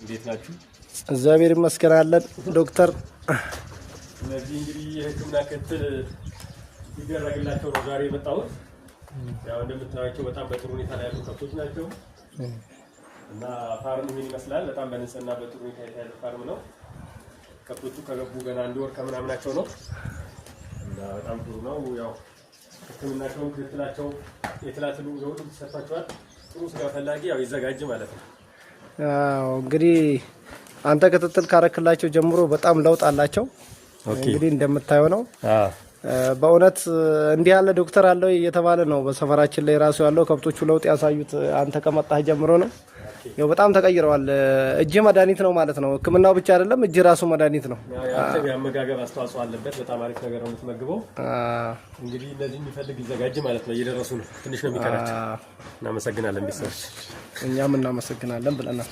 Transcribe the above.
እንዴት ናችሁ? እግዚአብሔር ይመስገን አለን ዶክተር። እነዚህ እንግዲህ የህክምና ክትትል ይደረግላቸው ነው ዛሬ የመጣሁት። ያው እንደምታዩቸው በጣም በጥሩ ሁኔታ ላይ ያሉ ከብቶች ናቸው እና ፋርሙ ምን ይመስላል? በጣም በንጽህና በጥሩ ሁኔታ ያለ ፋርም ነው። ከብቶቹ ከገቡ ገና 1 ወር ከምናምናቸው ነው እና በጣም ጥሩ ነው። ያው ህክምናቸው ክትትላቸው የትላትሉ የሁሉም ተሰጥቷቸዋል። ጥሩ ስጋ ፈላጊ ያው ይዘጋጅ ማለት ነው። እንግዲህ አንተ ክትትል ካረክላቸው ጀምሮ በጣም ለውጥ አላቸው። እንግዲህ እንደምታየው ነው። በእውነት እንዲህ ያለ ዶክተር አለው እየተባለ ነው በሰፈራችን ላይ ራሱ ያለው። ከብቶቹ ለውጥ ያሳዩት አንተ ከመጣህ ጀምሮ ነው። ያው በጣም ተቀይረዋል። እጅ መድኃኒት ነው ማለት ነው። ህክምናው ብቻ አይደለም፣ እጅ ራሱ መድኃኒት ነው። ያው የአመጋገብ አስተዋጽኦ አለበት። በጣም አሪፍ ነገር ነው የምትመግበው። እንግዲህ እንደዚህ የሚፈልግ ይዘጋጅ ማለት ነው። እየደረሱ ነው፣ ትንሽ ነው የሚቀራቸው። እናመሰግናለን ቤተሰቦች። እኛም እናመሰግናለን ብለናል።